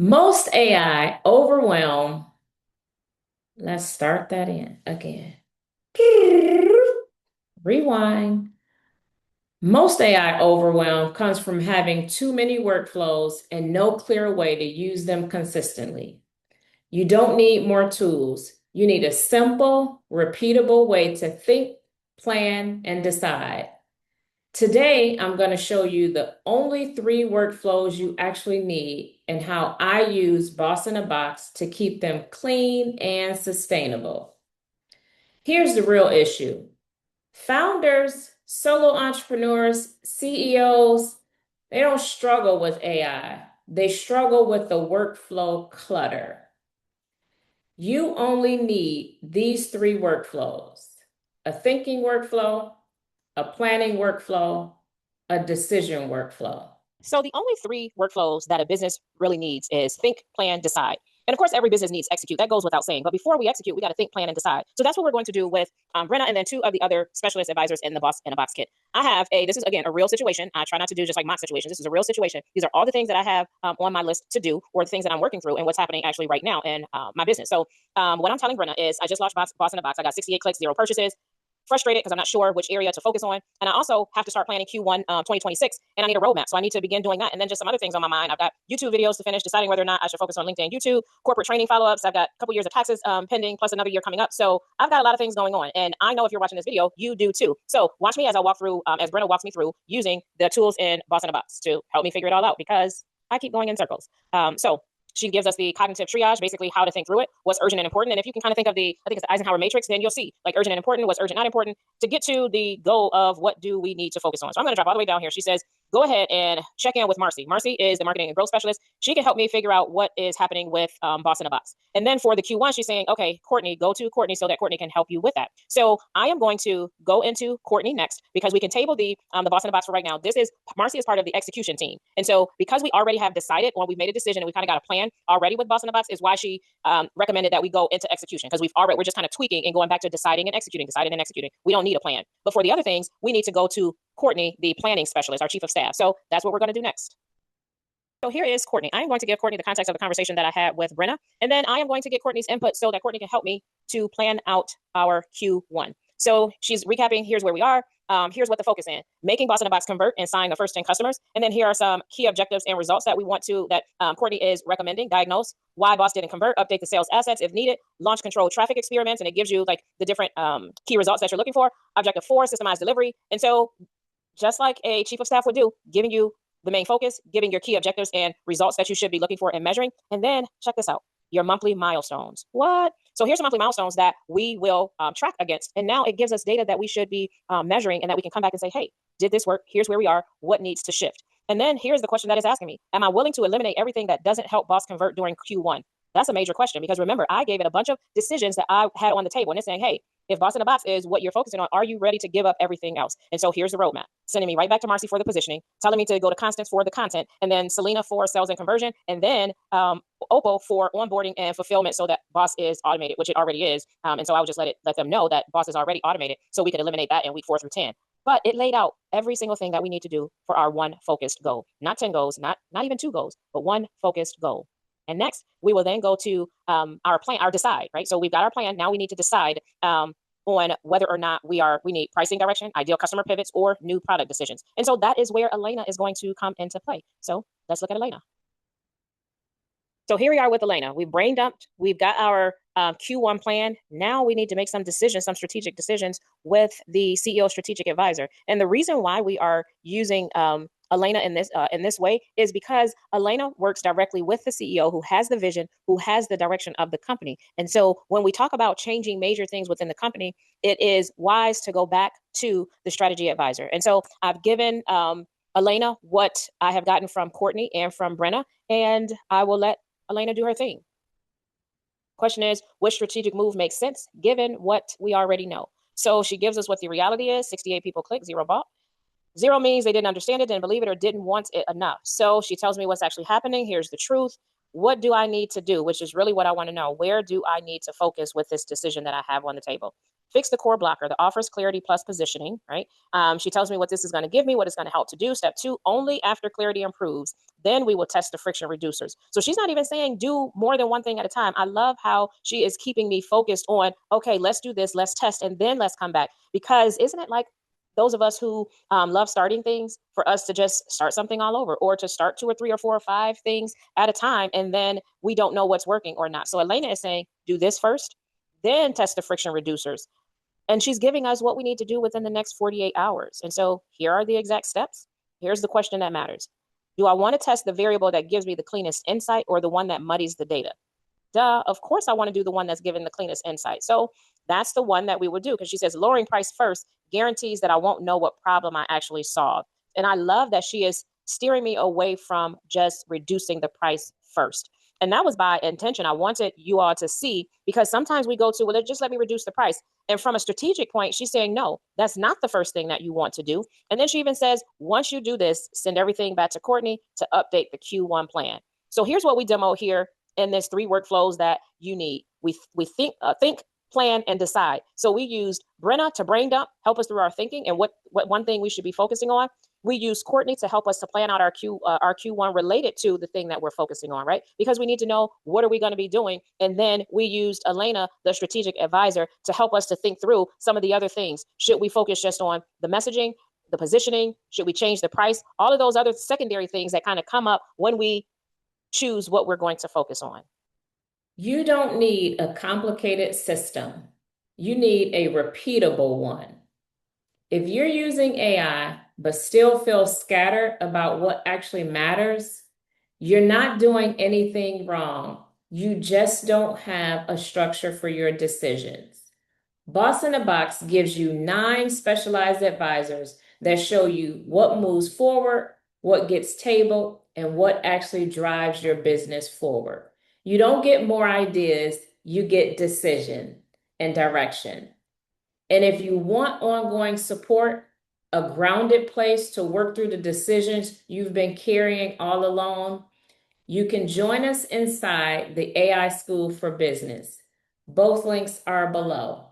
Most AI overwhelm. Let's start that in again. Rewind. Most AI overwhelm comes from having too many workflows and no clear way to use them consistently. You don't need more tools. You need a simple, repeatable way to think, plan, and decide. Today, I'm going to show you the only three workflows you actually need and how I use Boss in a Box to keep them clean and sustainable. Here's the real issue. Founders, solo entrepreneurs, CEOs, they don't struggle with AI. They struggle with the workflow clutter. You only need these three workflows: a thinking workflow, a planning workflow, a decision workflow. So the only three workflows that a business really needs is think, plan, decide. And of course, every business needs execute. That goes without saying. But before we execute, we got to think, plan, and decide. So that's what we're going to do with Brenna and then two of the other specialist advisors in the Boss in a Box kit. This is again a real situation. I try not to do just like mock situations. This is a real situation. These are all the things that I have on my list to do, or the things that I'm working through and what's happening actually right now in my business. So what I'm telling Brenna is I just launched Boss in a Box. I got 68 clicks, 0 purchases. Frustrated because I'm not sure which area to focus on. And I also have to start planning Q1 2026, and I need a roadmap. So I need to begin doing that. And then just some other things on my mind. I've got YouTube videos to finish, deciding whether or not I should focus on LinkedIn, YouTube, corporate training follow-ups. I've got a couple years of taxes pending, plus another year coming up. So I've got a lot of things going on. And I know if you're watching this video, you do too. So watch me as I walk through, as Brenna walks me through using the tools in Boss in a Box to help me figure it all out, because I keep going in circles. So she gives us the cognitive triage, basically how to think through it, what's urgent and important. And if you can kind of think of I think it's the Eisenhower matrix, then you'll see like urgent and important, what's urgent, not important, to get to the goal of what do we need to focus on. So I'm going to drop all the way down here. She says, go ahead and check in with Marcy. Marcy is the marketing and growth specialist. She can help me figure out what is happening with Boss in a Box. And then for the Q1, she's saying, okay, Quartnee, go to Quartnee so that Quartnee can help you with that. So I am going to go into Quartnee next, because we can table the Boss in a Box for right now. Marcy is part of the execution team. And so because we already have decided, when we've made a decision and we kind of got a plan already with Boss in a Box, is why she recommended that we go into execution, because we're just kind of tweaking and going back to deciding and executing. We don't need a plan. But for the other things, we need to go to Quartnee, the planning specialist, our chief of staff. So that's what we're going to do next. So here is Quartnee. I am going to give Quartnee the context of the conversation that I had with Brenna, and then I am going to get Quartnee's input so that Quartnee can help me to plan out our Q1. So she's recapping. Here's where we are. Here's what the focus in: making Boss in a Box convert and sign the first 10 customers. And then here are some key objectives and results that Quartnee is recommending: diagnose why Boss didn't convert, update the sales assets if needed, launch controlled traffic experiments. And it gives you like the different key results that you're looking for. Objective 4, systemized delivery. And so just like a chief of staff would do, giving you the main focus, giving your key objectives and results that you should be looking for and measuring. And then check this out: your monthly milestones. What? So here's some monthly milestones that we will track against. And now it gives us data that we should be measuring, and that we can come back and say, hey, did this work? Here's where we are. What needs to shift? And then here's the question that is asking me: am I willing to eliminate everything that doesn't help Boss convert during Q1? That's a major question, because remember, I gave it a bunch of decisions that I had on the table, and it's saying, hey, if Boss in a Box is what you're focusing on, are you ready to give up everything else? And so here's the roadmap: sending me right back to Marcy for the positioning, telling me to go to Constance for the content, and then Selena for sales and conversion, and then Opal for onboarding and fulfillment, so that Boss is automated, which it already is. And so I would just let them know that Boss is already automated, so we could eliminate that in week 4 through 10. But it laid out every single thing that we need to do for our one focused goal. Not 10 goals, not even 2 goals, but one focused goal. And next, we will then go to our plan, our decide, right? So we've got our plan. Now we need to decide on whether or not we need pricing direction, ideal customer pivots, or new product decisions. And so that is where Elena is going to come into play. So let's look at Elena. So here we are with Elena. We've brain dumped. We've got our Q1 plan. Now we need to make some decisions, some strategic decisions with the CEO strategic advisor. And the reason why we are using Elena in this way is because Elena works directly with the CEO, who has the vision, who has the direction of the company. And so when we talk about changing major things within the company, it is wise to go back to the strategy advisor. And so I've given Elena what I have gotten from Quartnee and from Brenna, and I will let Elena do her thing. Question is, which strategic move makes sense given what we already know? So she gives us what the reality is: 68 people click, 0 bought. 0 means they didn't understand it, didn't believe it, or didn't want it enough. So she tells me what's actually happening. Here's the truth. What do I need to do? Which is really what I want to know. Where do I need to focus with this decision that I have on the table? fix the core blocker, the offers clarity plus positioning, right? She tells me what this is going to give me, what it's going to help to do. Step two, only after clarity improves, then we will test the friction reducers. So she's not even saying do more than one thing at a time. I love how she is keeping me focused on, okay, let's do this, let's test, and then let's come back. Because isn't it like those of us who love starting things, for us to just start something all over, or to start two or three or four or five things at a time, and then we don't know what's working or not. So Elena is saying, do this first, then test the friction reducers. And she's giving us what we need to do within the next 48 hours. And so here are the exact steps. Here's the question that matters. Do I want to test the variable that gives me the cleanest insight, or the one that muddies the data? Duh, of course I want to do the one that's giving the cleanest insight. So that's the one that we would do, because she says lowering price first guarantees that I won't know what problem I actually solve. And I love that she is steering me away from just reducing the price first. And that was by intention. I wanted you all to see, because sometimes we go to, well, just let me reduce the price. And from a strategic point, she's saying, no, that's not the first thing that you want to do. And then she even says, once you do this, send everything back to Quartnee to update the Q1 plan. So here's what we demo here in this 3 workflows that you need. We think, plan, and decide. So we used Brenna to brain dump, help us through our thinking and what one thing we should be focusing on. We used Quartnee to help us to plan out our Q1 related to the thing that we're focusing on, right? Because we need to know what are we going to be doing. And then we used Elena, the strategic advisor, to help us to think through some of the other things. Should we focus just on the messaging, the positioning? Should we change the price? All of those other secondary things that kind of come up when we choose what we're going to focus on. You don't need a complicated system. You need a repeatable one. If you're using AI but still feel scattered about what actually matters, you're not doing anything wrong. You just don't have a structure for your decisions. Boss in a Box gives you 9 specialized advisors that show you what moves forward, what gets tabled, and what actually drives your business forward. You don't get more ideas, you get decision and direction. And if you want ongoing support, a grounded place to work through the decisions you've been carrying all along, you can join us inside the AI School for Business. Both links are below.